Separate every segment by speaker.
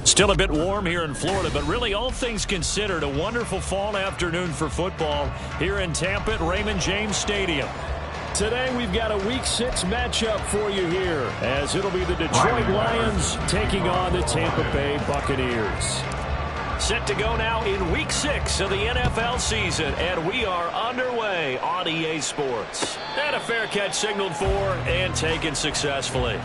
Speaker 1: Still a bit warm here in Florida, but really all things considered, a wonderful fall afternoon for football here in Tampa at Raymond James Stadium. Today we've got a Week 6 matchup for you here, as it'll be the Detroit Lions taking on the Tampa Bay Buccaneers. Set to go now in Week 6 of the NFL season, and we are underway on EA Sports. And a fair catch signaled for and taken successfully.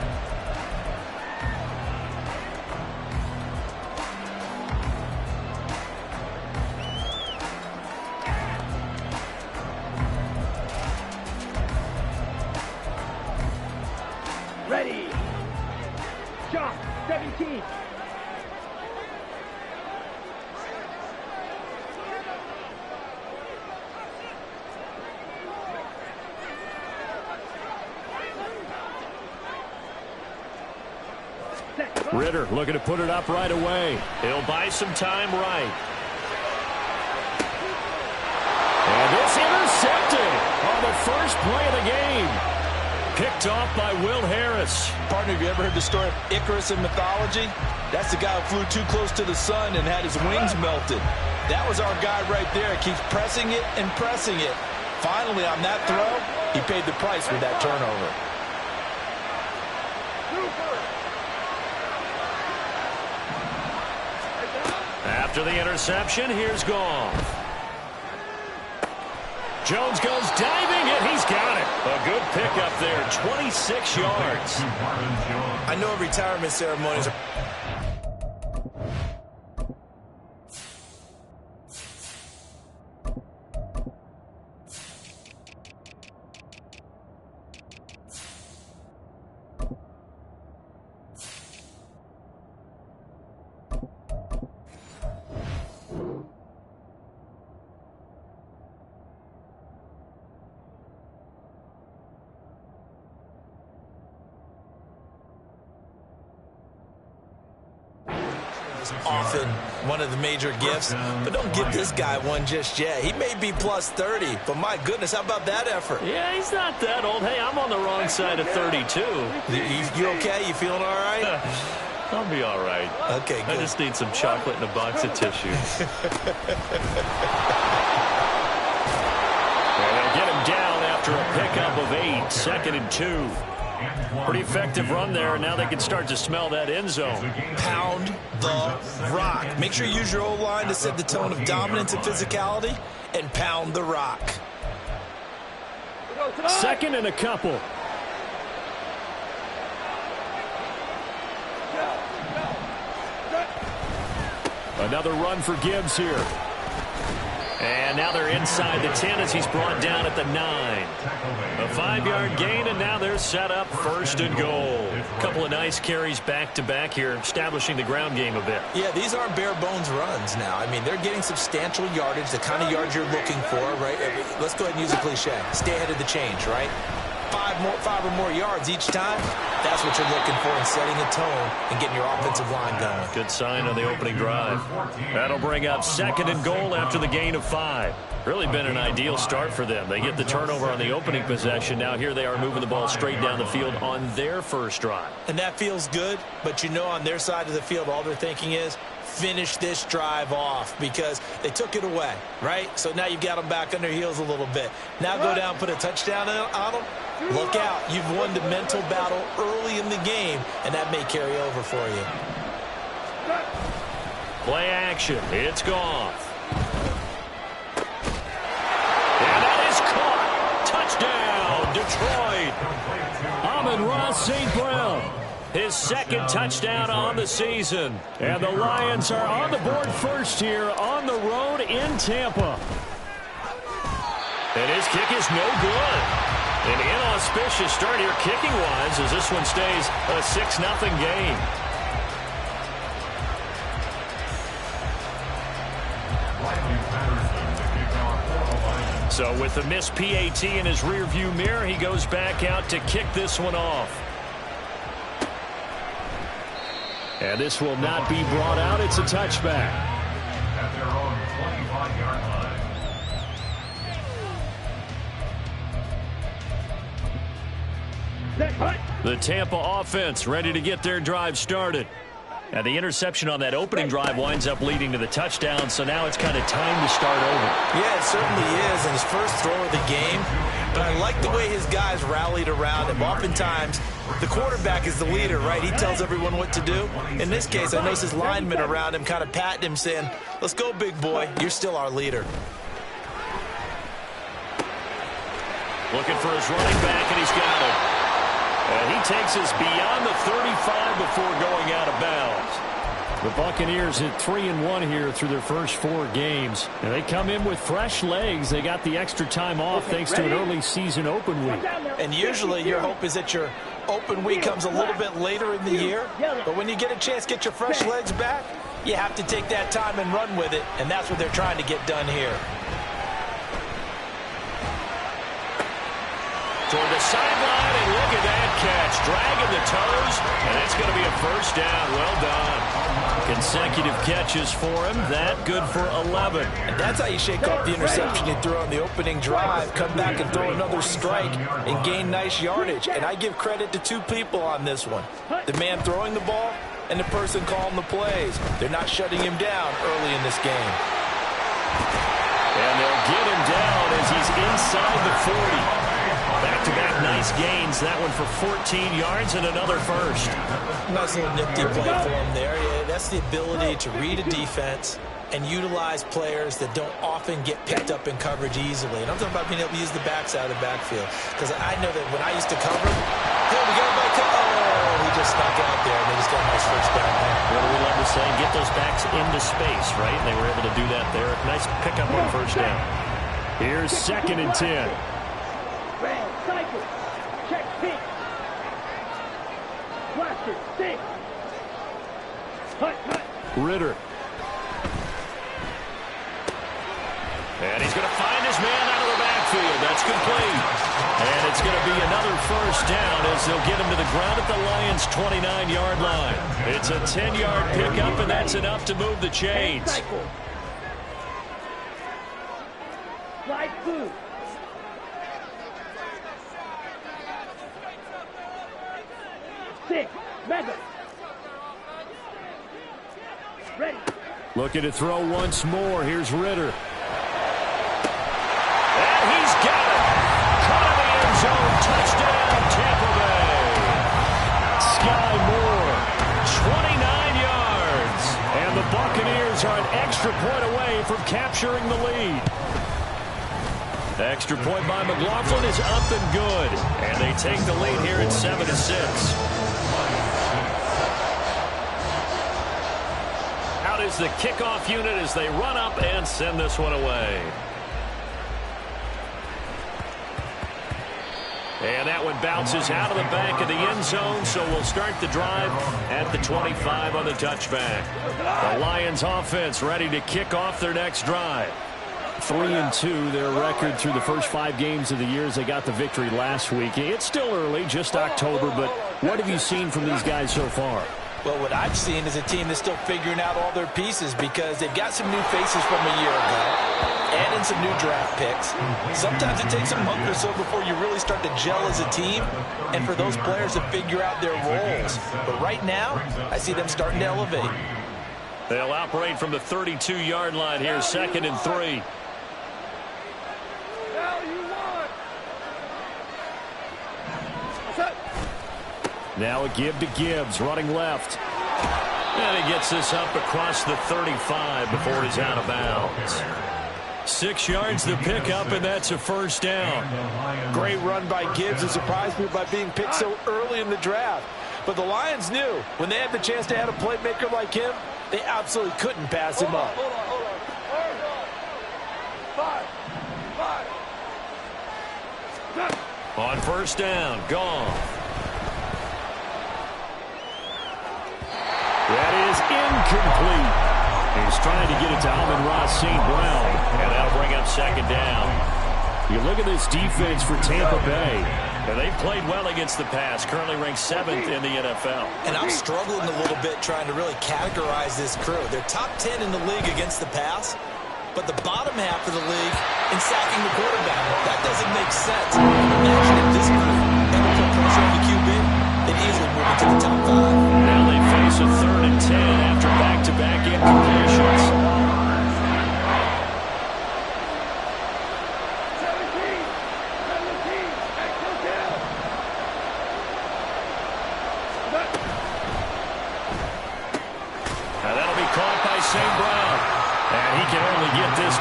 Speaker 2: Ready. Shot. 17.
Speaker 1: Ritter looking to put it up right away. He'll buy some time right. And it's intercepted on the first play of the game. Picked off by Will Harris.
Speaker 3: Partner, have you ever heard the story of Icarus in mythology? That's the guy who flew too close to the sun and had his wings melted. That was our guy right there. Keeps pressing it and pressing it. Finally, on that throw, he paid the price with that turnover.
Speaker 1: After the interception, here's Goff. Jones goes diving, and he's got it. A good pickup there, 26 yards.
Speaker 3: I know retirement ceremonies are... often one of the major gifts, but don't give this guy one just yet. He may be plus 30, but my goodness, how about that effort?
Speaker 1: Yeah, he's not that old. Hey, I'm on the wrong side of 32.
Speaker 3: You okay? You feeling all right?
Speaker 1: I'll be all right.
Speaker 3: Okay, good.
Speaker 1: I just need some chocolate and a box of tissues. They'll get him down after a pickup of 8, 2nd and 2. Pretty effective run there, and now they can start to smell that end zone.
Speaker 3: Pound the rock. Make sure you use your O-line to set the tone of dominance and physicality, and pound the rock.
Speaker 1: 2nd and a couple. Another run for Gibbs here. And now they're inside the 10 as he's brought down at the 9. A 5-yard gain, and now they're set up 1st and goal. A couple of nice carries back-to-back here, establishing the ground game a bit.
Speaker 3: Yeah, these aren't bare-bones runs now. I mean, they're getting substantial yardage, the kind of yards you're looking for, right? Let's go ahead and use a cliche. Stay ahead of the change, right? 5 or more yards each time, that's what you're looking for in setting a tone and getting your offensive line going.
Speaker 1: Good sign on the opening drive. That'll bring up 2nd and goal after the gain of 5. Really been an ideal start for them. They get the turnover on the opening possession. Now here they are moving the ball straight down the field on their first drive.
Speaker 3: And that feels good, but you know on their side of the field, all they're thinking is, finish this drive off, because they took it away, right? So now you've got them back on their heels a little bit. Now go down, put a touchdown on them. Look out. You've won the mental battle early in the game, and that may carry over for you.
Speaker 1: Play action. It's Goff. And that is caught. Touchdown, Detroit. Amon-Ra St. Brown. His 2nd touchdown on the season. And the Lions are on the board first here on the road in Tampa. And his kick is no good. An inauspicious start here kicking-wise as this one stays a 6-0 game. So with the missed PAT in his rearview mirror, he goes back out to kick this one off. And this will not be brought out. It's a touchback.
Speaker 4: At their own 25-yard line.
Speaker 1: The Tampa offense ready to get their drive started. And the interception on that opening drive winds up leading to the touchdown, so now it's kind of time to start over.
Speaker 3: Yeah, it certainly is, and his first throw of the game. But I like the way his guys rallied around him. Oftentimes, the quarterback is the leader, right? He tells everyone what to do. In this case, I notice his linemen around him kind of patting him, saying, let's go, big boy. You're still our leader.
Speaker 1: Looking for his running back, and he's got him. And he takes us beyond the 35 before going out of bounds. The Buccaneers hit 3-1 here through their first 4 games. And they come in with fresh legs. They got the extra time off thanks to an early season open week.
Speaker 3: And usually your hope is that your open week comes a little bit later in the year. But when you get a chance to get your fresh legs back, you have to take that time and run with it. And that's what they're trying to get done here.
Speaker 1: Toward the sideline, and look at that catch. Dragging the toes, and it's going to be a first down. Well done. Consecutive catches for him. That good for 11.
Speaker 3: And that's how you shake off the interception you threw on the opening drive. Come back and throw another strike and gain nice yardage. And I give credit to 2 people on this one. The man throwing the ball and the person calling the plays. They're not shutting him down early in this game.
Speaker 1: And they'll get him down as he's inside the 40. Back-to-back nice gains. That one for 14 yards and another first.
Speaker 3: Nice little nifty play for him there. Yeah, that's the ability to read a defense and utilize players that don't often get picked up in coverage easily. And I'm talking about being able to use the backside of the backfield. Because I know that when I used to cover, hey, we got a back. Oh, he just snuck out there, and they just got a nice first down there.
Speaker 1: What do we love to say? Get those backs into space, right? They were able to do that there. Nice pickup on first down. Here's 2nd and 10.
Speaker 2: Red, cycle, check, pitch. Blaster, stick. Hut.
Speaker 1: Ritter. And he's going to find his man out of the backfield. That's complete. And it's going to be another first down as they'll get him to the ground at the Lions' 29-yard line. It's a 10-yard pickup, and that's enough to move the chains.
Speaker 2: Cycle. Slide through. Mega. Ready.
Speaker 1: Looking to throw once more. Here's Ritter. And he's got it. Caught in the end zone. Touchdown, Tampa Bay. Sky Moore, 29 yards. And the Buccaneers are an extra point away from capturing the lead. The extra point by McLaughlin is up and good. And they take the lead here at 7-6. Is the kickoff unit as they run up and send this one away. And that one bounces out of the back of the end zone, so we'll start the drive at the 25 on the touchback. The Lions offense ready to kick off their next drive. 3-2, their record through the first 5 games of the year as they got the victory last week. It's still early, just October, but what have you seen from these guys so far?
Speaker 3: Well, what I've seen is a team that's still figuring out all their pieces because they've got some new faces from a year ago, adding some new draft picks. Sometimes it takes a month or so before you really start to gel as a team and for those players to figure out their roles. But right now, I see them starting to elevate.
Speaker 1: They'll operate from the 32-yard line here, 2nd and 3. Now a give to Gibbs, running left. And he gets this up across the 35 before he's out of bounds. 6 yards to pick up, and that's a first down.
Speaker 3: Great run by Gibbs. It surprised me by being picked so early in the draft. But the Lions knew when they had the chance to add a playmaker like him, they absolutely couldn't pass him up.
Speaker 1: On first down, gone. That is incomplete. He's trying to get it to Amon-Ra St. Brown, and that'll bring up 2nd down. You look at this defense for Tampa Bay, and they've played well against the pass, currently ranked 7th in the NFL.
Speaker 3: And I'm struggling a little bit trying to really categorize this crew. They're top 10 in the league against the pass, but the bottom half of the league in sacking the quarterback. That doesn't make sense. Imagine if this crew ever put pressure on the QB.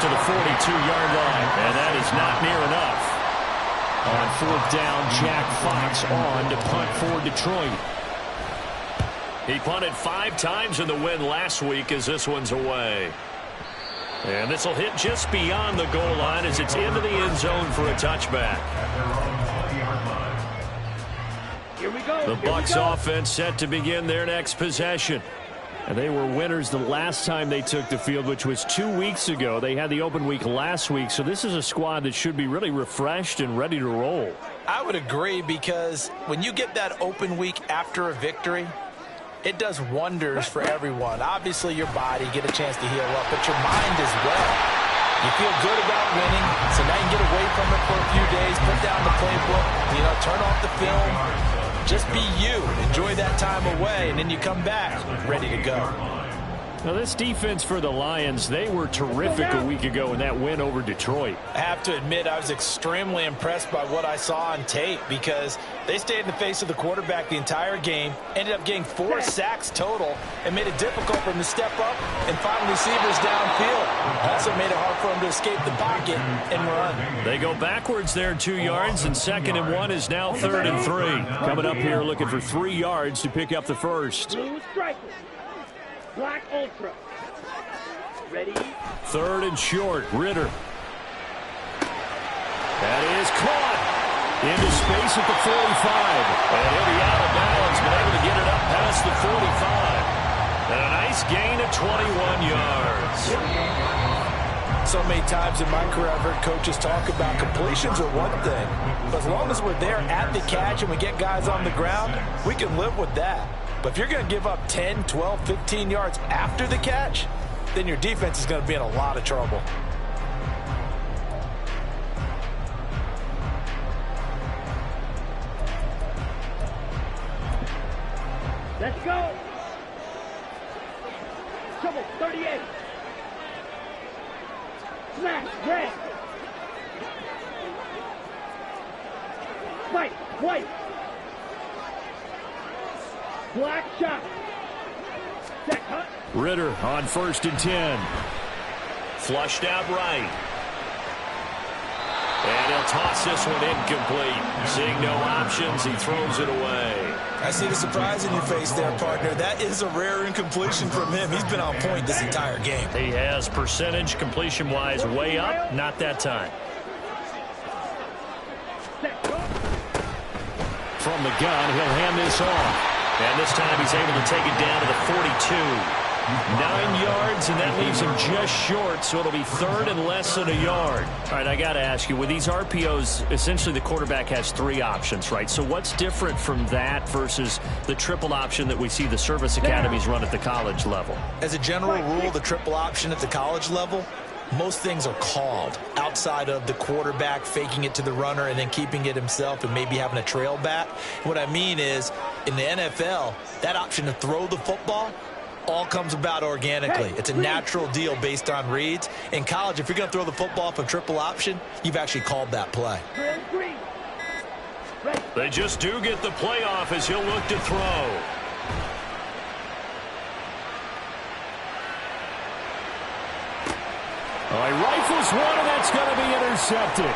Speaker 1: to the 42-yard line, and that is not near enough. On fourth down, Jack Fox on to punt for Detroit. He punted 5 times in the win last week as this one's away. And this will hit just beyond the goal line as it's into the end zone for a touchback.
Speaker 2: Here we go.
Speaker 1: The Bucs offense set to begin their next possession. And they were winners the last time they took the field, which was 2 weeks ago. They had the open week last week, so this is a squad that should be really refreshed and ready to roll.
Speaker 3: I would agree, because when you get that open week after a victory, it does wonders for everyone. Obviously, your body, get a chance to heal up, but your mind as well. You feel good about winning, so now you can get away from it for a few days, put down the playbook, turn off the film. Just be you. Enjoy that time away, and then you come back ready to go.
Speaker 1: Now, this defense for the Lions, they were terrific a week ago in that win over Detroit.
Speaker 3: I have to admit, I was extremely impressed by what I saw on tape, because they stayed in the face of the quarterback the entire game, ended up getting 4 sacks total, and made it difficult for him to step up and find receivers downfield. Also made it hard for him to escape the pocket and run.
Speaker 1: They go backwards there 2 yards, and 2nd and 1 is now 3rd and 3. Coming up here looking for 3 yards to pick up the first.
Speaker 2: Blue striker. Black Ultra. Ready?
Speaker 1: 3rd and short. Ritter. That is caught. Into space at the 45. And he'll be out of bounds, but able to get it up past the 45. And a nice gain of 21 yards.
Speaker 3: So many times in my career, I've heard coaches talk about completions are one thing. But as long as we're there at the catch and we get guys on the ground, we can live with that. But if you're going to give up 10, 12, 15 yards after the catch, then your defense is going to be in a lot of trouble.
Speaker 2: Let's go. Trouble 38. Smash red. Fight white. Black shot. Set cut.
Speaker 1: Ritter on 1st and 10. Flushed out right. And he'll toss this one incomplete. Seeing no options, he throws it away.
Speaker 3: I see the surprise in your face there, partner. That is a rare incompletion from him. He's been on point this entire game.
Speaker 1: He has percentage completion-wise way up. Not that time.
Speaker 2: Set go.
Speaker 1: From the gun, he'll hand this off. And this time he's able to take it down to the 42. 9 yards, and that leaves him just short, so it'll be 3rd and less than a yard. All right, I got to ask you, with these RPOs, essentially the quarterback has 3 options, right? So what's different from that versus the triple option that we see the service academies run at the college level?
Speaker 3: As a general rule, the triple option at the college level, most things are called outside of the quarterback faking it to the runner and then keeping it himself and maybe having a trail back. What I mean is, in the NFL, that option to throw the football all comes about organically. It's a natural deal based on reads. In college, if you're going to throw the football for triple option, you've actually called that play.
Speaker 2: Green. Ready.
Speaker 1: They just do get the play off as he'll look to throw. Oh, he rifles one, and that's going to be intercepted.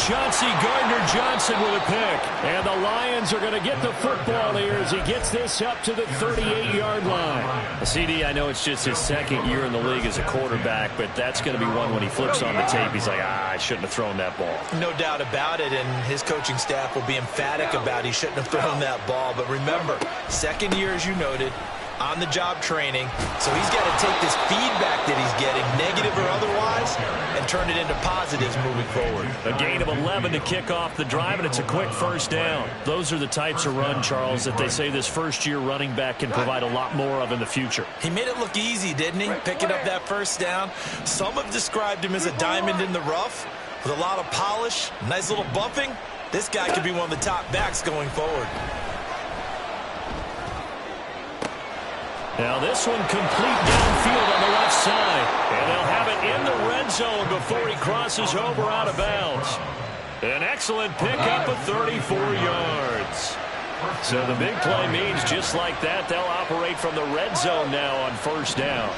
Speaker 1: Chauncey Gardner-Johnson with a pick. And the Lions are going to get the football here as he gets this up to the 38-yard line. CD, I know it's just his 2nd year in the league as a quarterback, but that's going to be one when he flips on the tape. He's like, I shouldn't have thrown that ball.
Speaker 3: No doubt about it, and his coaching staff will be emphatic about he shouldn't have thrown that ball. But remember, 2nd year, as you noted, on-the-job training, so he's got to take this feedback that he's getting, negative or otherwise, and turn it into positives moving forward.
Speaker 1: A gain of 11 to kick off the drive, and it's a quick 1st down. Those are the types of run, Charles, that they say this first-year running back can provide a lot more of in the future.
Speaker 3: He made it look easy, didn't he? Picking up that 1st down. Some have described him as a diamond in the rough with a lot of polish, nice little buffing. This guy could be one of the top backs going forward.
Speaker 1: Now this one complete downfield on the left side. And they'll have it in the red zone before he crosses over out of bounds. An excellent pickup of 34 yards. So the big play means just like that, they'll operate from the red zone now on 1st down.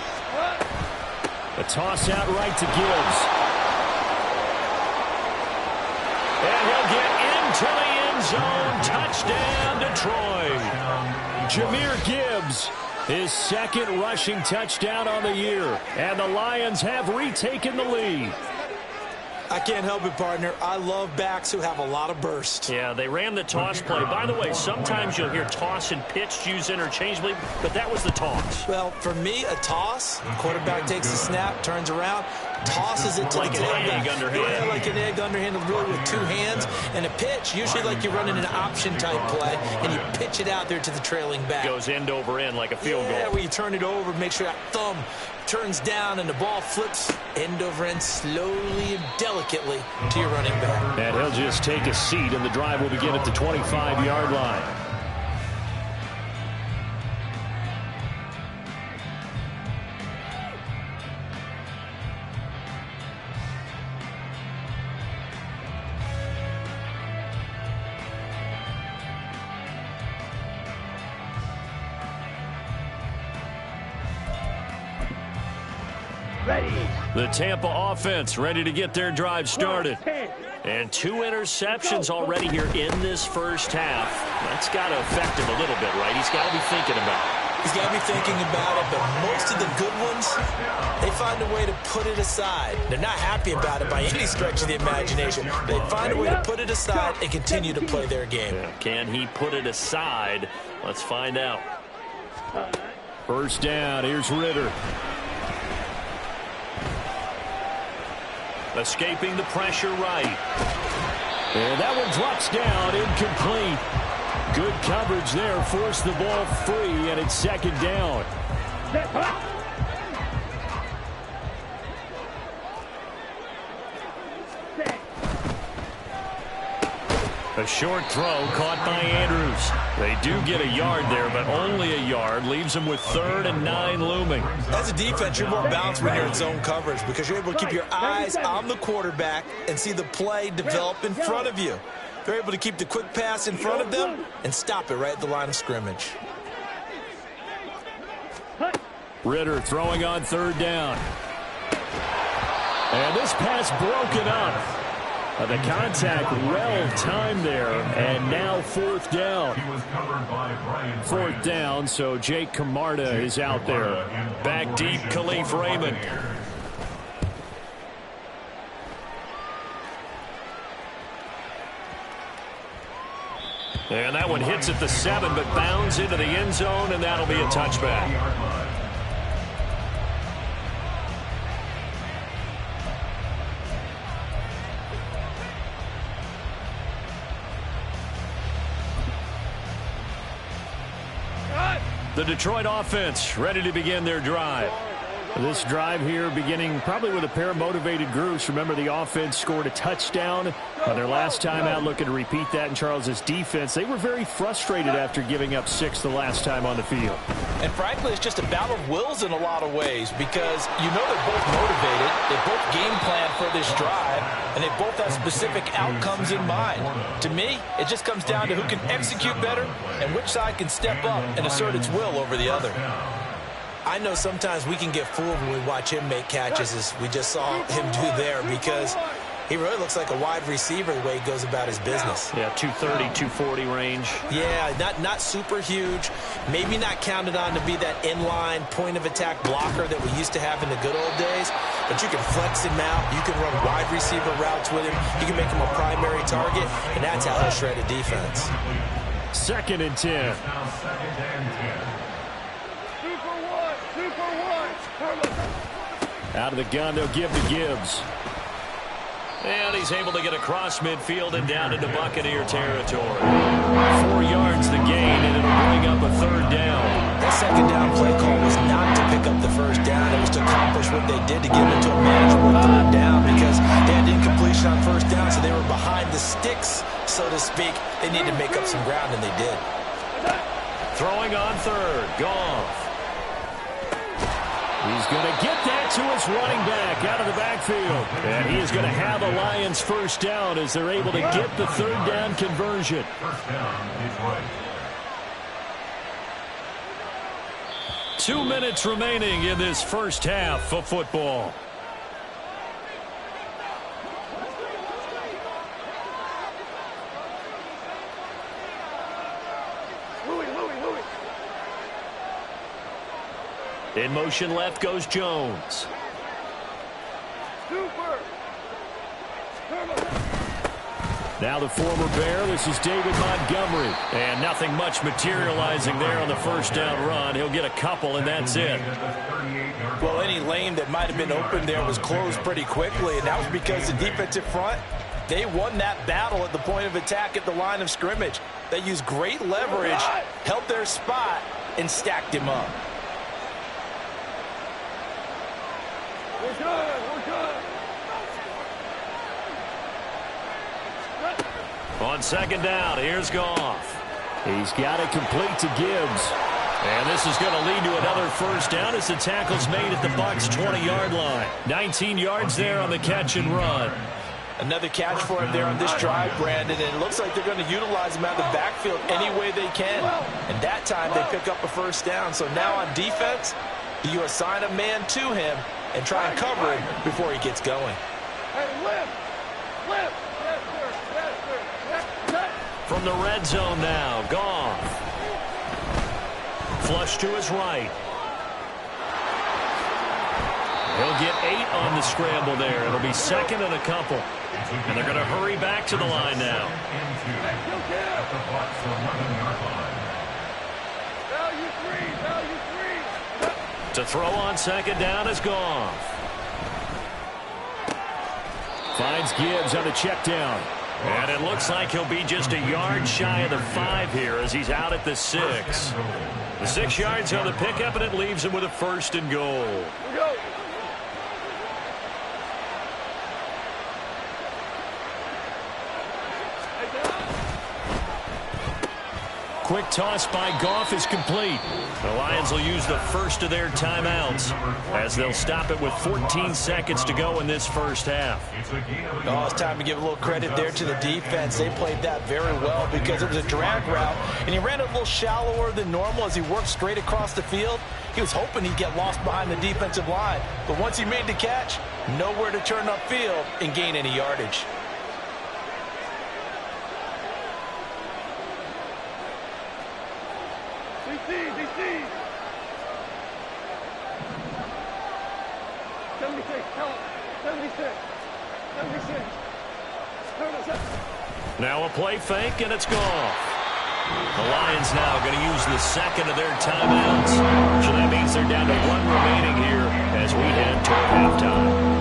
Speaker 1: A toss out right to Gibbs. And he'll get into the end zone. Touchdown, Detroit. Jahmyr Gibbs, his second rushing touchdown on the year. And the Lions have retaken the lead.
Speaker 3: I can't help it, partner. I love backs who have a lot of burst.
Speaker 1: Yeah, they ran the toss play. By the way, sometimes you'll hear toss and pitch used interchangeably, but that was the toss.
Speaker 3: Well, for me, a toss, quarterback takes the snap, turns around, tosses it to
Speaker 1: like
Speaker 3: the
Speaker 1: an egg
Speaker 3: tailback.
Speaker 1: underhand.
Speaker 3: Yeah, like an egg underhand, really with two hands. And a pitch, usually like you're running an option-type play, and you pitch it out there to the trailing back.
Speaker 1: Goes end over end like a field goal.
Speaker 3: Yeah, where you turn it over, make sure that thumb turns down, and the ball flips end over end slowly and delicately to your running back.
Speaker 1: And he'll just take a seat, and the drive will begin at the 25-yard line.
Speaker 2: Ready.
Speaker 1: The Tampa offense ready to get their drive started. And 2 interceptions already here in this first half. That's got to affect him a little bit, right? He's got to be thinking about it.
Speaker 3: He's got to be thinking about it, but most of the good ones, they find a way to put it aside. They're not happy about it by any stretch of the imagination. They find a way to put it aside and continue to play their game.
Speaker 1: Yeah. Can he put it aside? Let's find out. First down, here's Ritter. Escaping the pressure right. And that one drops down, incomplete. Good coverage there, forced the ball free, and it's second down. A short throw caught by Andrews. They do get a yard there, but only a yard. Leaves them with 3rd and 9 looming.
Speaker 3: As a defense, you're more balanced when you're in zone coverage because you're able to keep your eyes on the quarterback and see the play develop in front of you. They're able to keep the quick pass in front of them and stop it right at the line of scrimmage.
Speaker 1: Ritter throwing on 3rd down. And this pass broken up. The contact well-timed there, and now 4th down. 4th down, so Jake Camarda is out there. Back deep, Khalif Raymond. And that one hits at the 7, but bounds into the end zone, and that'll be a touchback. The Detroit offense ready to begin their drive. This drive here beginning probably with a pair of motivated groups. Remember, the offense scored a touchdown on their last time out, looking to repeat that in Charles's defense. They were very frustrated after giving up 6 the last time on the field.
Speaker 3: And frankly, it's just a battle of wills in a lot of ways because you know they're both motivated, they both game plan for this drive, and they both have specific outcomes in mind. To me, it just comes down to who can execute better and which side can step up and assert its will over the other. I know sometimes we can get fooled when we watch him make catches as we just saw him do there because he really looks like a wide receiver the way he goes about his business.
Speaker 1: Yeah, 230, 240 range.
Speaker 3: Yeah, not super huge. Maybe not counted on to be that inline point-of-attack blocker that we used to have in the good old days. But you can flex him out. You can run wide receiver routes with him. You can make him a primary target, and that's how he'll shred a defense.
Speaker 1: 2nd and 10. Out of the gun, they'll give to Gibbs. And he's able to get across midfield and down into Buccaneer territory. 4 yards the gain, and it'll bring up a 3rd down.
Speaker 3: That 2nd down play call was not to pick up the 1st down. It was to accomplish what they did to get into a manageable 3rd down because they had incompletion on 1st down, so they were behind the sticks, so to speak. They needed to make up some ground, and they did.
Speaker 1: Throwing on 3rd, Goff. He's going to get that to his running back out of the backfield. And he is going to have a Lions 1st down as they're able to get the 3rd down conversion.
Speaker 4: 1st down, Detroit.
Speaker 1: 2 minutes remaining in this first half of football. In motion left goes Jones. Now the former Bear, this is David Montgomery. And nothing much materializing there on the first down run. He'll get a couple, and that's it.
Speaker 3: Well, any lane that might have been open there was closed pretty quickly, and that was because the defensive front, they won that battle at the point of attack at the line of scrimmage. They used great leverage, held their spot, and stacked him up.
Speaker 2: We're good. We're good.
Speaker 1: On second down, here's Goff. He's got it complete to Gibbs. And this is going to lead to another first down as the tackle's made at the Bucs' 20-yard line. 19 yards there on the catch and run.
Speaker 3: Another catch for him there on this drive, Brandon, and it looks like they're going to utilize him out of the backfield any way they can. And that time they pick up a first down. So now on defense, you assign a man to him and try and cover him before he gets going.
Speaker 2: Hey, lift. Lift. Yes, sir. Yes, sir.
Speaker 1: From the red zone now, Goff. Flush to his right. He'll get 8 on the scramble there. It'll be second and a couple. And they're going to hurry back to the line now. To throw on second down is Goff. Finds Gibbs on the check down. And it looks like he'll be just a yard shy of the 5 here as he's out at the 6. The 6 yards on the pickup, and it leaves him with a first and goal. Quick toss by Goff is complete. The Lions will use the first of their timeouts as they'll stop it with 14 seconds to go in this first half.
Speaker 3: Oh, it's time to give a little credit there to the defense. They played that very well because it was a drag route, and he ran a little shallower than normal as he worked straight across the field. He was hoping he'd get lost behind the defensive line, but once he made the catch, nowhere to turn upfield and gain any yardage.
Speaker 2: DC. 76. Tell him. 76. 76. Turn us up.
Speaker 1: Now a play fake, and it's gone. The Lions now going to use the second of their timeouts. So that means they're down to 1 remaining here as we head toward halftime.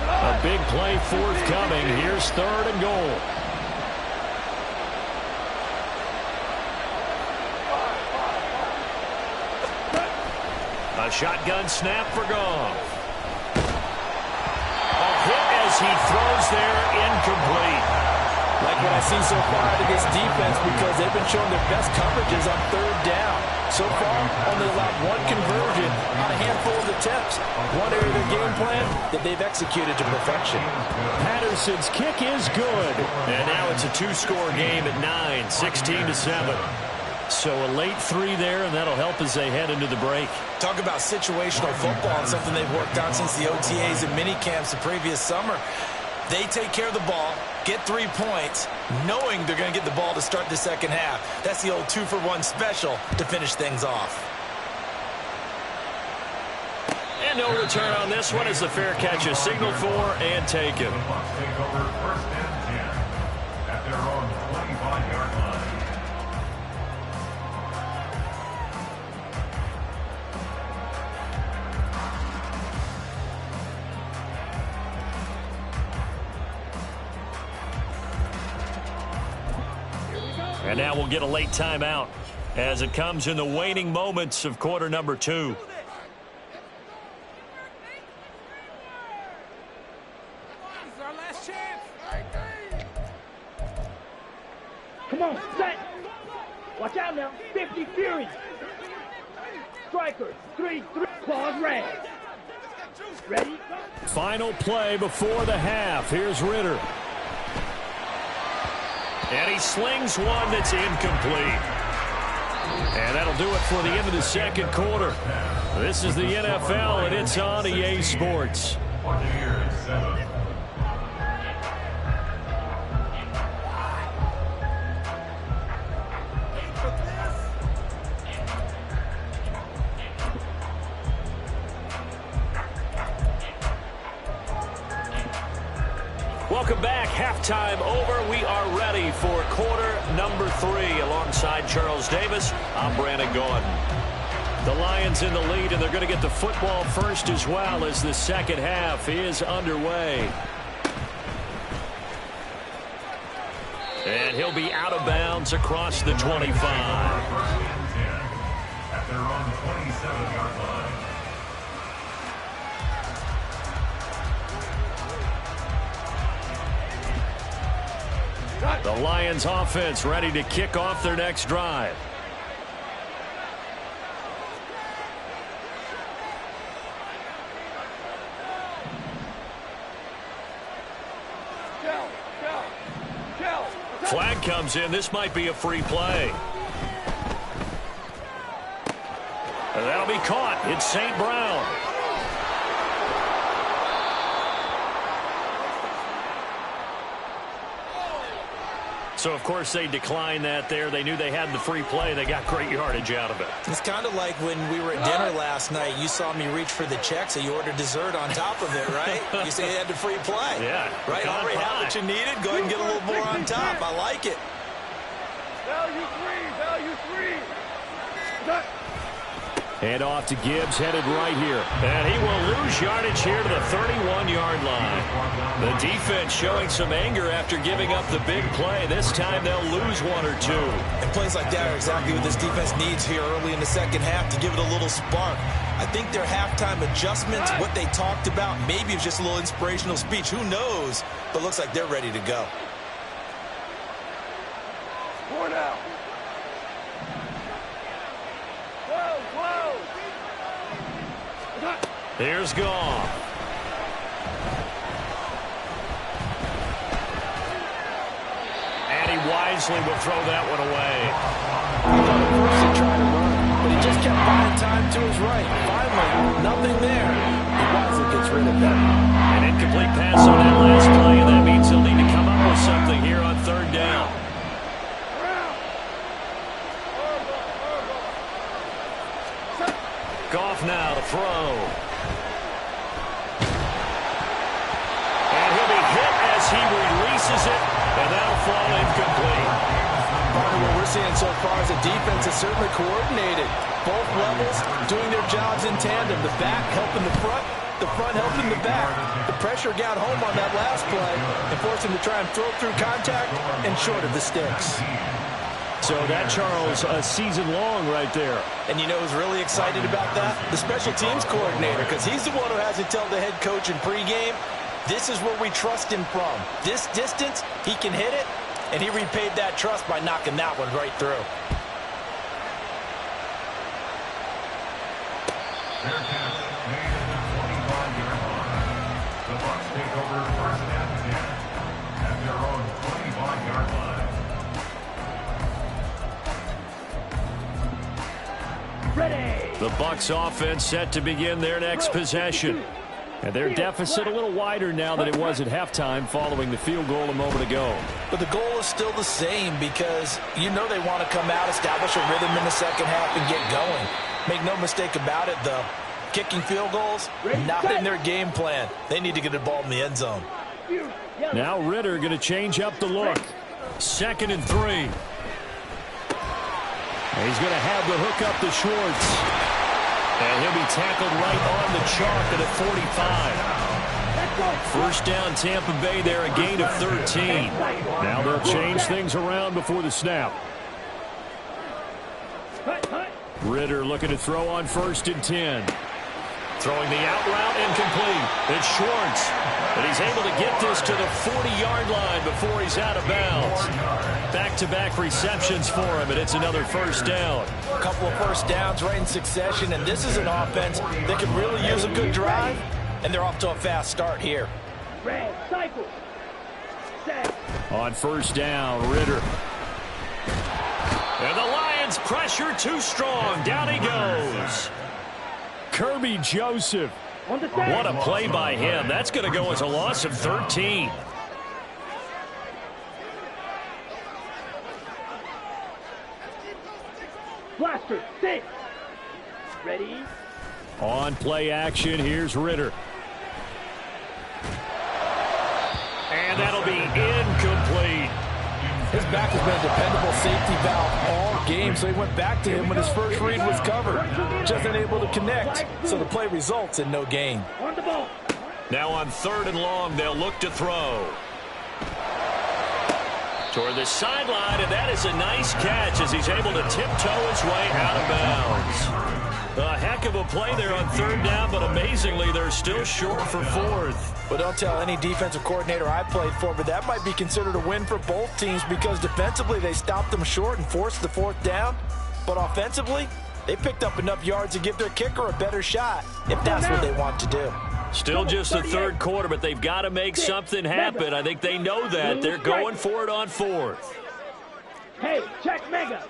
Speaker 1: A big play forthcoming. Here's third and goal. A shotgun snap for Goff. A hit as he throws there, incomplete.
Speaker 3: Like what I've seen so far out of this defense, because they've been showing their best coverages on third down. So far, only allowed 1 conversion on a handful of attempts. One area of their game plan that they've executed to perfection.
Speaker 1: Patterson's kick is good. And now it's a 2-score game at 9, 16-7. So a late 3 there, and that'll help as they head into the break.
Speaker 3: Talk about situational football and something they've worked on since the OTAs and mini camps the previous summer. They take care of the ball, get 3 points, knowing they're going to get the ball to start the second half. That's the old 2-for-1 special to finish things off.
Speaker 1: And no return on this one as the fair catch is signaled for and taken.
Speaker 4: Take over first and 10 at their own 25-yard line.
Speaker 1: And now we'll get a late timeout as it comes in the waning moments of quarter number 2.
Speaker 2: Come on, set. Watch out now. 50 Fury. Strikers. 3-3. Claws red.
Speaker 1: Final play before the half. Here's Ridder. And he slings one that's incomplete. And that'll do it for the end of the second quarter. This is the NFL, and it's on EA Sports. Welcome back. Halftime over. We are ready for quarter number 3. Alongside Charles Davis, I'm Brandon Gaudin. The Lions in the lead, and they're going to get the football first as well as the second half is underway. And he'll be out of bounds across the 25.
Speaker 4: At their own 27-yard line.
Speaker 1: The Lions offense ready to kick off their next drive. Flag comes in. This might be a free play. That'll be caught. It's St. Brown. So, of course, they declined that there. They knew they had the free play. They got great yardage out of it.
Speaker 3: It's kind of like when we were at dinner last night. You saw me reach for the check, so you ordered dessert on top of it, right? You say you had the free play.
Speaker 1: Yeah.
Speaker 3: Right? Already had what you needed. Go ahead and get a little more on top. I like it.
Speaker 2: Value three.
Speaker 1: Hand off to Gibbs, headed right here. And he will lose yardage here to the 31-yard line. The defense showing some anger after giving up the big play. This time they'll lose one or two.
Speaker 3: And plays like that are exactly what this defense needs here early in the second half to give it a little spark. I think their halftime adjustments, what they talked about, maybe it's just a little inspirational speech. Who knows? But looks like they're ready to go.
Speaker 2: 4 now.
Speaker 1: Here's Goff. And he wisely will throw that one away.
Speaker 5: He thought at first he tried to run, but he just kept buying time to his right. Finally, nothing there. He wisely gets rid of that.
Speaker 1: An incomplete pass on that last play, and that means he'll need to come up with something here on third down. Goff now to throw. He releases it, and that'll fall incomplete.
Speaker 5: Part of what we're seeing so far is the defense is certainly coordinated. Both levels doing their jobs in tandem. The back helping the front helping the back. The pressure got home on that last play and forced him to try and throw through contact and short of the sticks.
Speaker 1: So that, Charles, a season long right there.
Speaker 3: And you know who's really excited about that? The special teams coordinator, because he's the one who has to tell the head coach in pregame, this is where we trust him from. This distance, he can hit it, and he repaid that trust by knocking that one right through.
Speaker 4: Their catch made at the 25-yard line. The Bucs take over first and 10 at their own 25-yard line.
Speaker 2: Ready.
Speaker 1: The Bucs offense set to begin their next possession. And their deficit a little wider now than it was at halftime following the field goal a moment ago.
Speaker 3: But the goal is still the same because you know they want to come out, establish a rhythm in the second half, and get going. Make no mistake about it, though. Kicking field goals, not in their game plan. They need to get the ball in the end zone.
Speaker 1: Now Ridder going to change up the look. 2nd and 3. And he's going to have the hook up to Schwartz. And he'll be tackled right on the chalk at a 45. First down, Tampa Bay there, a gain of 13. Now they'll change things around before the snap. Ridder looking to throw on 1st and 10. Throwing the out route incomplete. It's Schwartz. And he's able to get this to the 40-yard line before he's out of bounds. Back-to-back receptions for him, and it's another first down.
Speaker 3: A couple of first downs right in succession, and this is an offense that could really use a good drive.
Speaker 5: and they're off to a fast start here.
Speaker 2: Red, cycle. Set.
Speaker 1: On first down, Ritter. And the Lions pressure too strong. Down he goes. Kirby Joseph.
Speaker 2: On the set.
Speaker 1: What a play by him. That's going to go as a loss of 13.
Speaker 2: Blaster, 6. Ready?
Speaker 1: On play action, here's Ritter. And that'll be incomplete.
Speaker 5: His back has been a dependable safety valve all game, so he went back to him when his first read was covered. Just unable to connect, so the play results in no gain.
Speaker 2: On the ball.
Speaker 1: Now on 3rd and long, they'll look to throw. Toward the sideline, and that is a nice catch as he's able to tiptoe his way out of bounds. A heck of a play there on 3rd down, but amazingly, they're still short for 4th.
Speaker 5: Well, don't tell any defensive coordinator I played for, but that might be considered a win for both teams because defensively they stopped them short and forced the 4th down. But offensively, they picked up enough yards to give their kicker a better shot if that's what they want to do.
Speaker 1: Still just the 3rd quarter, but they've got to make something happen. I think they know that. They're going for it on 4th.
Speaker 2: Hey, check Mega.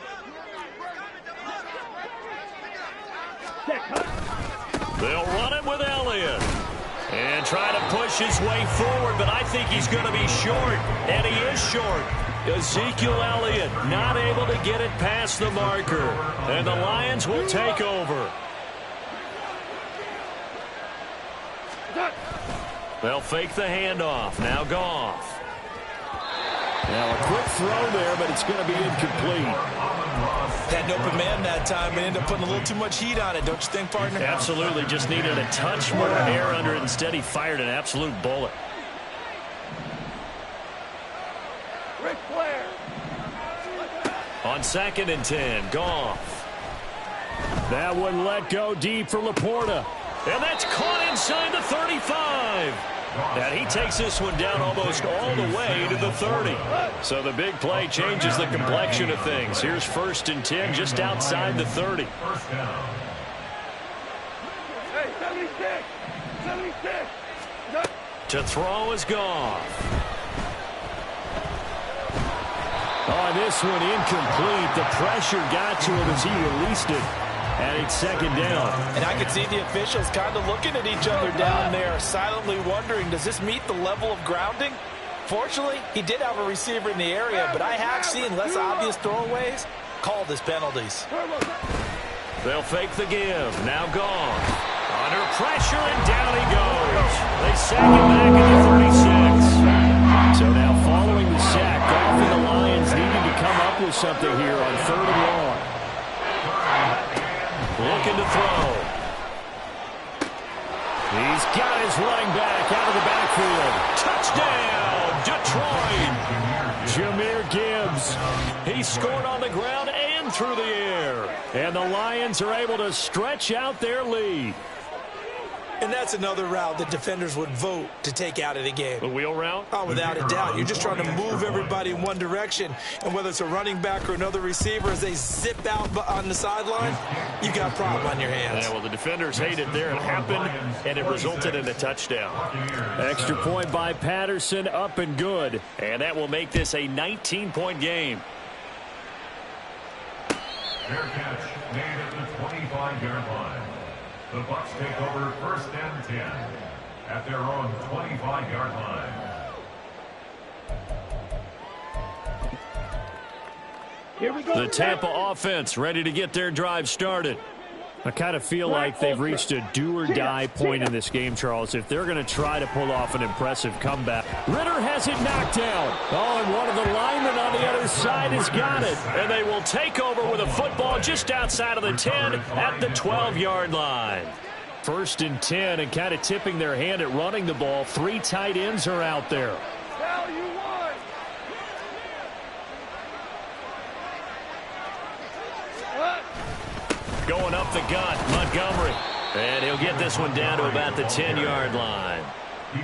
Speaker 2: Check,
Speaker 1: They'll run it with Elliott. And try to push his way forward, but I think he's going to be short. And he is short. Ezekiel Elliott not able to get it past the marker. And the Lions will take over. They'll fake the handoff. Now Goff. Now a quick throw there, but it's going to be incomplete.
Speaker 3: Had an open man that time and ended up putting a little too much heat on it, don't you think, partner?
Speaker 1: Absolutely. Just needed a touch more air under it. Instead, he fired an absolute bullet.
Speaker 2: Ric Flair.
Speaker 1: On 2nd and 10, Goff. That one let go deep for Laporta. And that's caught inside the 35. And he takes this one down almost all the way to the 30. So the big play changes the complexion of things. Here's 1st and 10 just outside the 30.
Speaker 2: Hey, 76. 76.
Speaker 1: To throw is Goff. Oh, this one incomplete. The pressure got to him as he released it. And it's 2nd down.
Speaker 5: And I could see the officials kind of looking at each other down there, silently wondering, does this meet the level of grounding? Fortunately, he did have a receiver in the area, but I have seen less obvious throwaways called as penalties.
Speaker 1: They'll fake the give. Now Goff. Under pressure, and down he goes. They sack him back at the 36. So now following the sack, Goff and the Lions needing to come up with something here on 3rd and long. Looking to throw. He's got his running back out of the backfield. Touchdown, Detroit. Jahmyr Gibbs. He scored on the ground and through the air. And the Lions are able to stretch out their lead.
Speaker 3: And that's another route that defenders would vote to take out of the game.
Speaker 1: The wheel route?
Speaker 3: Oh, without a doubt. You're just trying to move everybody in one direction. And whether it's a running back or another receiver, as they zip out on the sideline, you got a problem on your hands.
Speaker 1: Yeah, well, the defenders hate it there. It happened, and it resulted in a touchdown. Extra point by Patterson, up and good. And that will make this a 19-point game.
Speaker 4: Fair catch made at the 25-yard line. The Bucs take over 1st and 10 at their own 25-yard line.
Speaker 2: Here we go.
Speaker 1: The Tampa offense ready to get their drive started. I kind of feel like they've reached a do-or-die point in this game, Charles, if they're going to try to pull off an impressive comeback. Ritter has it knocked down. Oh, and one of the linemen on the other side has got it. And they will take over with a football just outside of the 10 at the 12-yard line. 1st and 10, and kind of tipping their hand at running the ball. 3 tight ends are out there.
Speaker 2: Now you won.
Speaker 1: Going up the gut, Montgomery. And he'll get this one down to about the 10-yard line.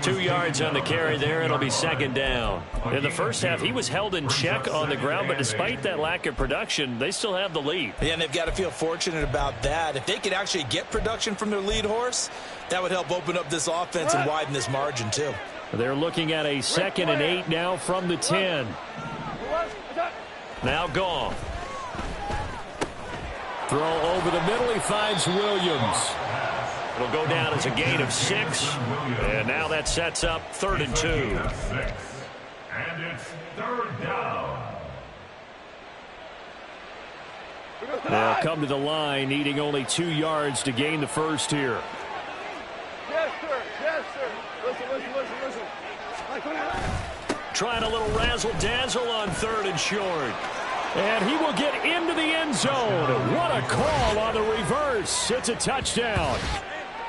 Speaker 1: 2 yards on the carry there. It'll be second down. In the first half, he was held in check on the ground, but despite that lack of production, they still have the lead.
Speaker 3: Yeah, and they've got to feel fortunate about that. If they could actually get production from their lead horse, that would help open up this offense and widen this margin too.
Speaker 1: They're looking at a 2nd and 8 now from the 10. Now Goff. Throw over the middle. He finds Williams. It'll go down as a gain of 6. And now that sets up 3rd and 2.
Speaker 4: And it's 3rd down.
Speaker 1: They'll come to the line, needing only 2 yards to gain the first here.
Speaker 2: Yes, sir. Yes, sir. Listen.
Speaker 1: Trying a little razzle-dazzle on 3rd and short. And he will get into the end zone. What a call on the reverse. It's a touchdown.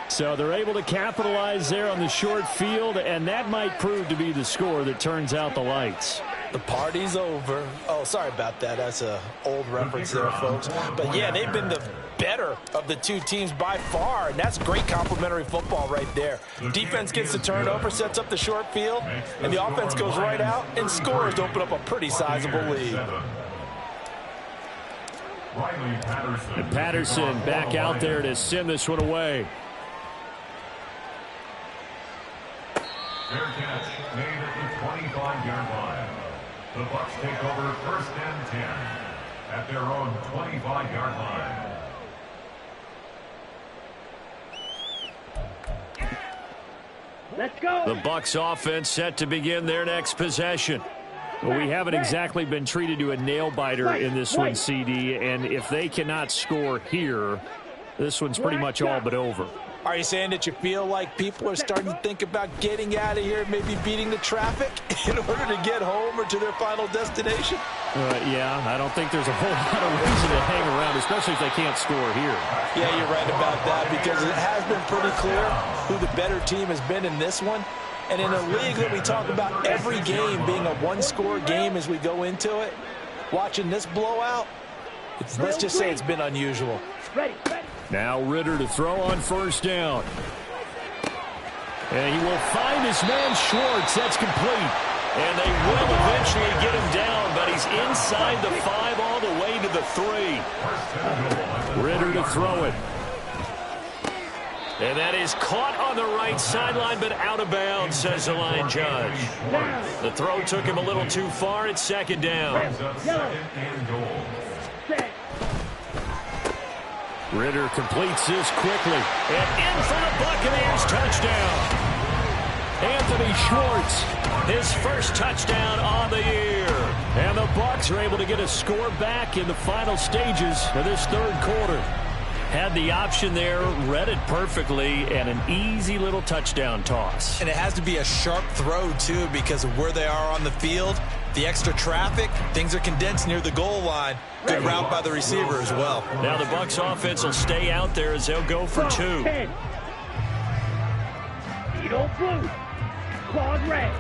Speaker 1: So they're able to capitalize there on the short field, and that might prove to be the score that turns out the lights.
Speaker 3: The party's over. Oh, sorry about that. That's an old reference there, folks. But, yeah, they've been the better of the two teams by far, and that's great complementary football right there. Defense gets the turnover, sets up the short field, and the offense goes right out and scores to open up a pretty sizable lead.
Speaker 1: And Patterson back out there to send this one away.
Speaker 4: Fair catch made at the 25-yard line. The Bucs take over 1st and 10 at their own 25-yard line.
Speaker 2: Let's go.
Speaker 1: The Bucs offense set to begin their next possession. Well, we haven't exactly been treated to a nail-biter in this one, CD, and if they cannot score here, this one's pretty much all but over.
Speaker 3: Are you saying that you feel like people are starting to think about getting out of here, maybe beating the traffic in order to get home or to their final destination?
Speaker 1: Yeah, I don't think there's a whole lot of reason to hang around, especially if they can't score here.
Speaker 3: Yeah, you're right about that, because it has been pretty clear who the better team has been in this one. And in a league that we talk about every game being a one-score game as we go into it, watching this blowout, let's just say it's been unusual.
Speaker 2: Ready.
Speaker 1: Now Ritter to throw on 1st down. And he will find his man Schwartz. That's complete. And they will eventually get him down, but he's inside the 5 all the way to the 3. Ritter to throw it. And that is caught on the right sideline, but out of bounds, says the line judge. The throw took him a little too far. It's 2nd down. Ritter completes this quickly. And in for the Buccaneers touchdown. Anthony Schwartz, his first touchdown on the year. And the Bucs are able to get a score back in the final stages of this 3rd quarter. Had the option there, read it perfectly, and an easy little touchdown toss.
Speaker 3: And it has to be a sharp throw, too, because of where they are on the field. The extra traffic, things are condensed near the goal line. Good route by the receiver as well.
Speaker 1: Now the Bucs offense will stay out there as they'll go for 2.
Speaker 2: Eagle blue. Quad red.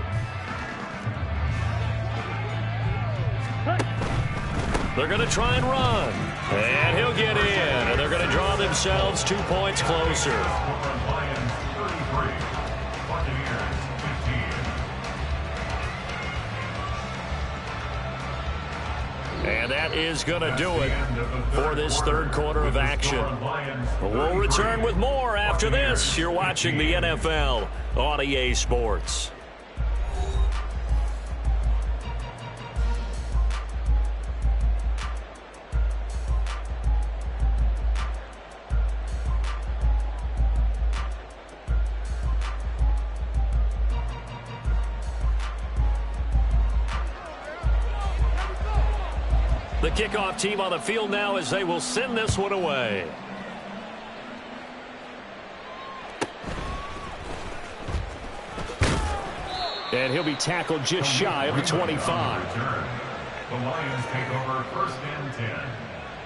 Speaker 1: They're going to try and run. And he'll get in. And they're going to draw themselves 2 points closer. And that is going to do it for this 3rd quarter of action. We'll return with more after this. You're watching the NFL on EA Sports. The kickoff team on the field now as they will send this one away. And he'll be tackled just shy of the 25.
Speaker 4: The Lions take over 1st and 10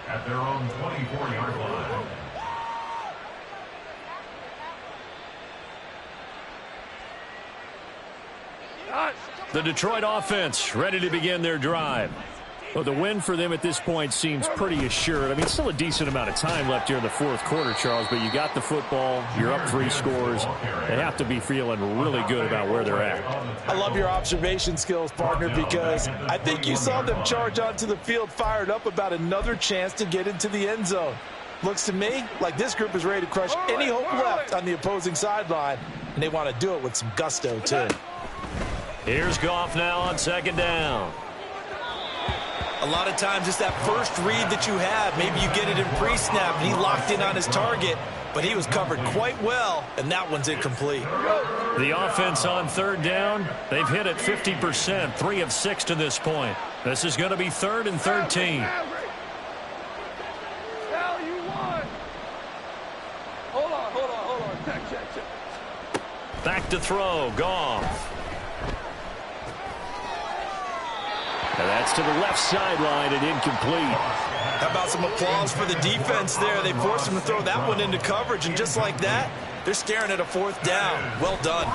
Speaker 4: at their own 24-yard line.
Speaker 1: The Detroit offense ready to begin their drive. Well, the win for them at this point seems pretty assured. I mean, still a decent amount of time left here in the fourth quarter, Charles, but you got the football. You're up 3 scores. They have to be feeling really good about where they're at.
Speaker 5: I love your observation skills, partner, because I think you saw them charge onto the field fired up about another chance to get into the end zone. Looks to me like this group is ready to crush any hope left on the opposing sideline, and they want to do it with some gusto, too.
Speaker 1: Here's Goff now on second down.
Speaker 3: A lot of times it's that first read that you have. Maybe you get it in pre-snap, and he locked in on his target, but he was covered quite well, and that one's incomplete.
Speaker 1: The offense on third down, they've hit it 50%, 3 of 6 to this point. This is going to be 3rd and 13.
Speaker 2: Hold on. Check.
Speaker 1: Back to throw, Goff. And that's to the left sideline and incomplete.
Speaker 3: How about some applause for the defense there? They forced him to throw that one into coverage, and just like that, they're staring at a 4th down. Well done.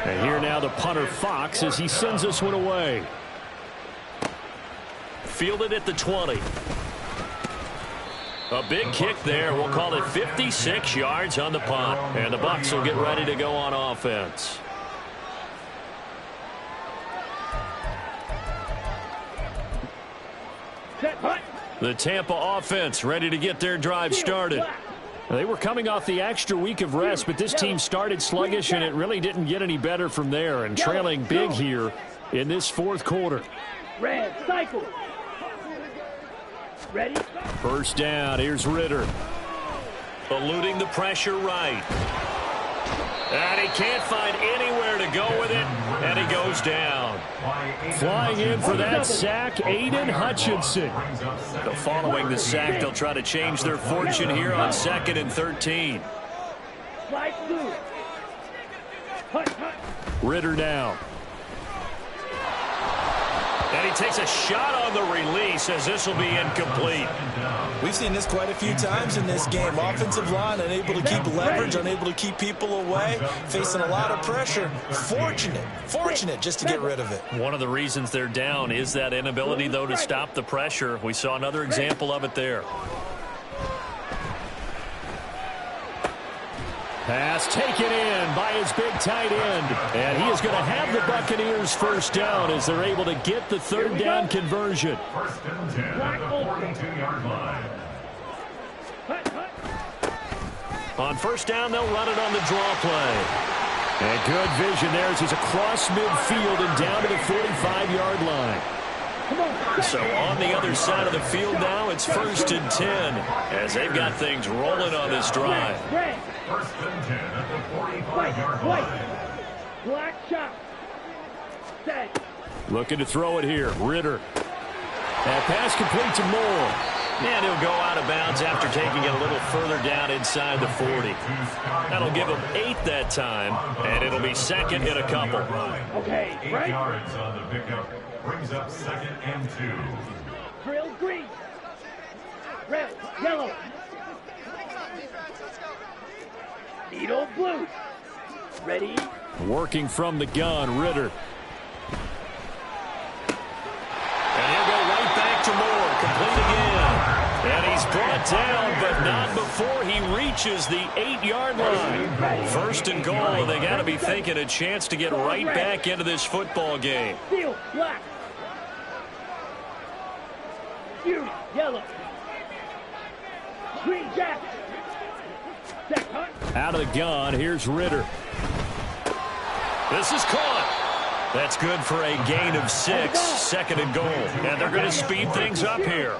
Speaker 1: And here now the punter, Fox, as he sends this one away. Fielded at the 20. A big kick there. We'll call it 56 yards on the punt. And the Bucs will get ready to go on offense. The Tampa offense ready to get their drive started. They were coming off the extra week of rest, but this team started sluggish, and it really didn't get any better from there, and trailing big here in this fourth quarter.
Speaker 2: Red, cycle. Ready?
Speaker 1: First down, here's Ritter. Eluding the pressure right. And he can't find anywhere to go with it, and he goes down. Flying in for that sack, Aiden Hutchinson. Following the sack, they'll try to change their fortune here on 2nd and 13.
Speaker 2: Slide through.
Speaker 1: Ritter now. And he takes a shot on the release as this will be incomplete.
Speaker 3: We've seen this quite a few times in this game. Offensive line unable to keep leverage, unable to keep people away, facing a lot of pressure. Fortunate just to get rid of it.
Speaker 1: One of the reasons they're down is that inability, though, to stop the pressure. We saw another example of it there. Pass taken in by his big tight end. And he is going to have the Buccaneers first down as they're able to get the 3rd down conversion.
Speaker 4: 1st and 10 at the 42-yard line.
Speaker 1: On first down, they'll run it on the draw play. And good vision there as he's across midfield and down to the 45-yard line. So on the other side of the field now, it's 1st and 10 as they've got things rolling on this drive.
Speaker 4: 1st and 10 at the 45-yard line.
Speaker 2: Black shot. Set.
Speaker 1: Looking to throw it here. Ritter. That pass complete to Moore. And he'll go out of bounds after taking it a little further down inside the 40. That'll give him 8 that time, and it'll be 2nd and a couple.
Speaker 2: Okay,
Speaker 4: 8
Speaker 2: right.
Speaker 4: yards on the pickup. Brings up 2nd and 2.
Speaker 2: Drill green. Red, yellow. Needle blue. Ready?
Speaker 1: Working from the gun, Ritter. And he'll go right back to Moore. Complete again. And he's brought down, but not before he reaches the 8-yard line. 1st and goal, and they got to be thinking a chance to get right back into this football game.
Speaker 2: Steel, black. Fury, yellow. Green jack. Set, hunt.
Speaker 1: Out of the gun, here's Ritter. This is caught. That's good for a gain of 6, 2nd and goal. And they're going to speed things up here.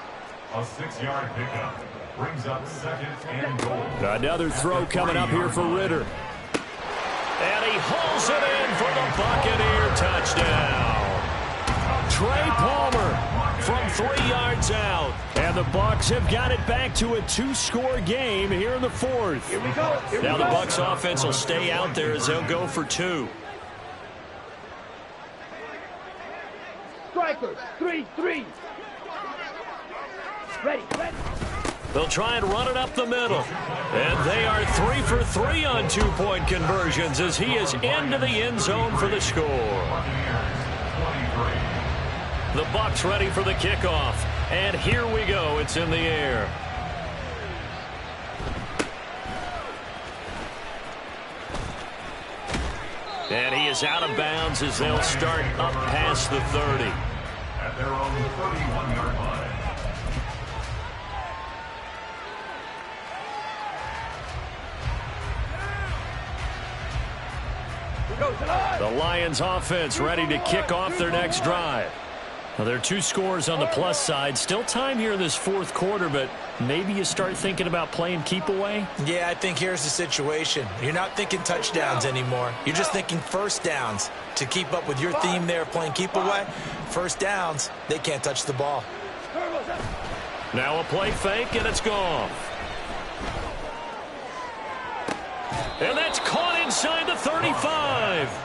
Speaker 4: A 6-yard pickup. Brings up 2nd and goal.
Speaker 1: Another throw coming up here for Ritter. And he hauls it in for the Buccaneer touchdown. Trey Palmer from 3 yards out. And the Bucs have got it back to a 2-score game here in the 4th.
Speaker 2: Here we go.
Speaker 1: Now the Bucs offense will stay out there as they'll go for 2.
Speaker 2: Strikers, 3-3. Ready.
Speaker 1: They'll try and run it up the middle. And they are 3 for 3 on 2-point conversions as he is into the end zone for the score. The Bucs ready for the kickoff. And here we go. It's in the air. And he is out of bounds as they'll start up past the 30.
Speaker 4: At their own 31-yard line.
Speaker 1: The Lions offense ready to kick off their next drive. Now, there are 2 scores on the plus side. Still time here in this fourth quarter, but maybe you start thinking about playing keep away?
Speaker 3: Yeah, I think here's the situation. You're not thinking touchdowns anymore. You're just thinking first downs. To keep up with your theme there of playing keep away, first downs, they can't touch the ball.
Speaker 1: Now a play fake, and it's gone. And that's caught inside the 35.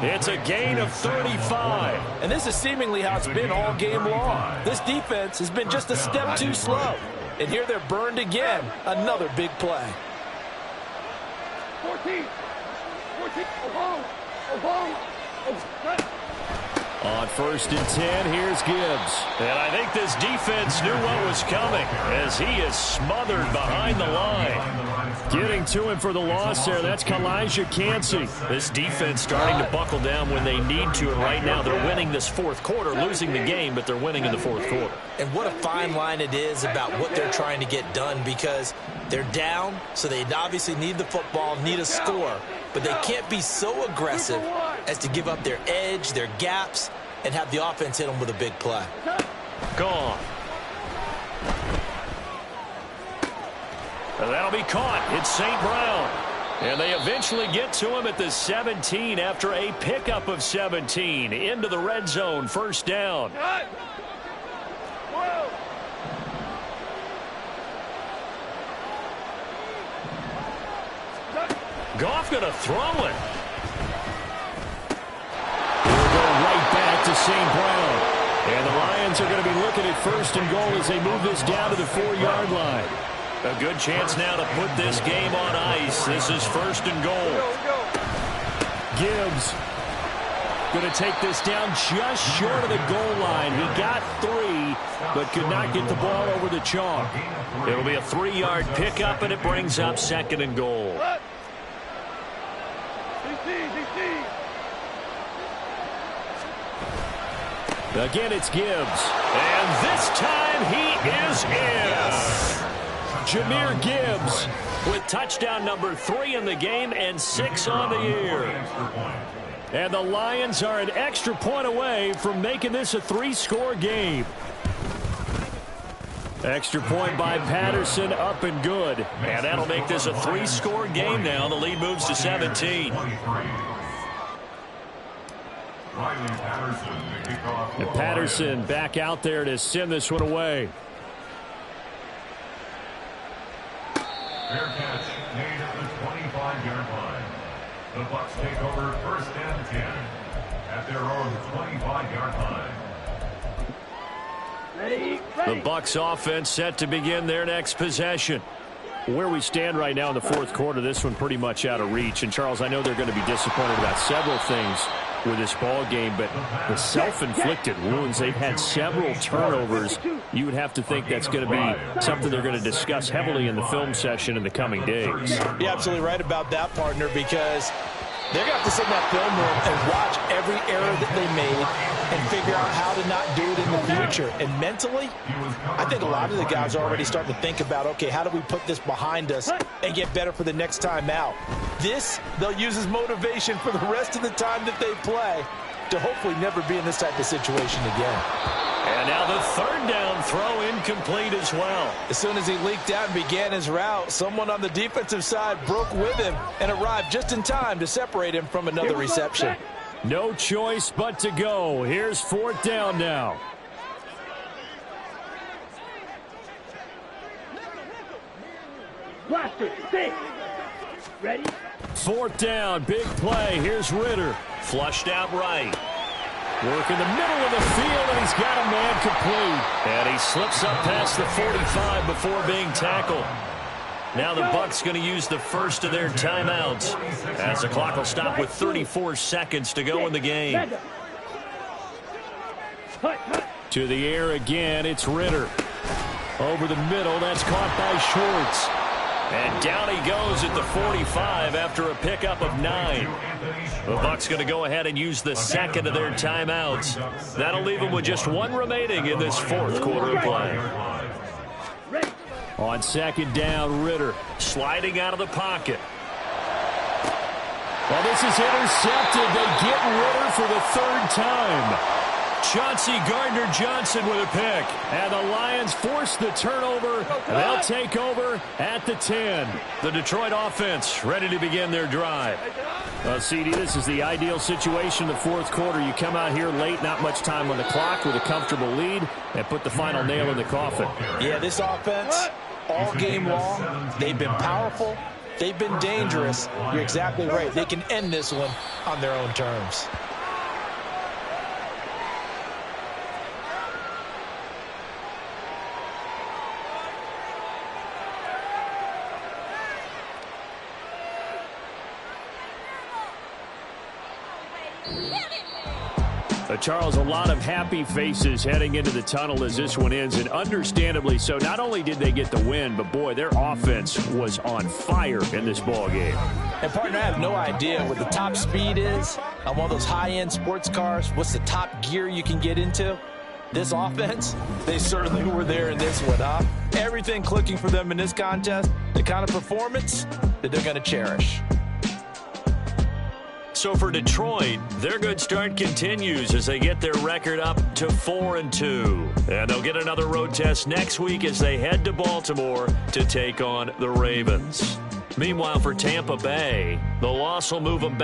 Speaker 1: It's a gain of 35.
Speaker 5: And this is seemingly how it's been all game long. This defense has been just a step too slow. And here they're burned again. Another big play.
Speaker 2: 14.
Speaker 1: On 1st and 10, here's Gibbs. And I think this defense knew what was coming as he is smothered behind the line. Getting to him for the loss there, that's Kalijah Cansey. This defense starting to buckle down when they need to, and right now they're winning this fourth quarter, losing the game, but they're winning in the fourth quarter.
Speaker 3: And what a fine line it is about what they're trying to get done, because they're down, so they obviously need the football, need a score, but they can't be so aggressive as to give up their edge, their gaps, and have the offense hit them with a big play.
Speaker 1: Gone. And that'll be caught. It's St. Brown. And they eventually get to him at the 17 after a pickup of 17. Into the red zone, first down. Goff going to throw it. We'll go right back to St. Brown. And the Lions are going to be looking at 1st and goal as they move this down to the 4-yard line. A good chance now to put this game on ice. This is 1st and goal. Gibbs going to take this down just short of the goal line. He got 3, but could not get the ball over the chalk. It'll be a 3-yard pickup, and it brings up 2nd and goal. Again, it's Gibbs. And this time he is in. Jahmyr Gibbs with touchdown number 3 in the game and 6 on the year. And the Lions are an extra point away from making this a 3-score game. Extra point by Patterson, up and good. And that'll make this a 3-score game now. The lead moves to 17. And Patterson back out there to send this one away.
Speaker 4: Fair catch made at the 25-yard line. The Bucs take over 1st and 10 at their own 25-yard line.
Speaker 1: The Bucs offense set to begin their next possession. Where we stand right now in the fourth quarter, this one pretty much out of reach. And, Charles, I know they're going to be disappointed about several things with this ball game, but the self-inflicted wounds, they've had several turnovers. You would have to think that's going to be something they're going to discuss heavily in the film session in the coming days.
Speaker 5: You're absolutely right about that, partner, because they're going to have to sit in that film room and watch every error that they made and figure out how to not do it in the future. And mentally, I think a lot of the guys are already starting to think about, okay, how do we put this behind us and get better for the next time out? This, they'll use as motivation for the rest of the time that they play to hopefully never be in this type of situation again.
Speaker 1: And now the 3rd down throw incomplete as well.
Speaker 5: As soon as he leaked out and began his route, someone on the defensive side broke with him and arrived just in time to separate him from another reception.
Speaker 1: No choice but to go. Here's 4th down now.
Speaker 2: Blaster, 6. Ready?
Speaker 1: 4th down, big play. Here's Ritter. Flushed out right. Work in the middle of the field, and he's got a man complete. And he slips up past the 45 before being tackled. Now the Bucs going to use the first of their timeouts as the clock will stop with 34 seconds to go in the game. To the air again, it's Ritter. Over the middle, that's caught by Schwartz. And down he goes at the 45 after a pickup of 9. The Bucs going to go ahead and use the second of their timeouts. That'll leave them with just 1 remaining in this fourth quarter of play. On second down, Ritter sliding out of the pocket. Well, this is intercepted. They get Ritter for the 3rd time. Chauncey Gardner-Johnson with a pick. And the Lions force the turnover. They'll take over at the 10. The Detroit offense ready to begin their drive. CD, this is the ideal situation in the fourth quarter. You come out here late, not much time on the clock with a comfortable lead, and put the final nail in the coffin.
Speaker 3: Yeah, this offense, all game long, they've been powerful. They've been dangerous. You're exactly right. They can end this one on their own terms.
Speaker 1: Charles, a lot of happy faces heading into the tunnel as this one ends, and understandably so. Not only did they get the win, but, boy, their offense was on fire in this ball game.
Speaker 3: And, partner, I have no idea what the top speed is on one of those high-end sports cars. What's the top gear you can get into? This offense, they certainly were there in this one, huh? Everything clicking for them in this contest, the kind of performance that they're going to cherish.
Speaker 1: So for Detroit, their good start continues as they get their record up to 4-2. And they'll get another road test next week as they head to Baltimore to take on the Ravens. Meanwhile, for Tampa Bay, the loss will move them back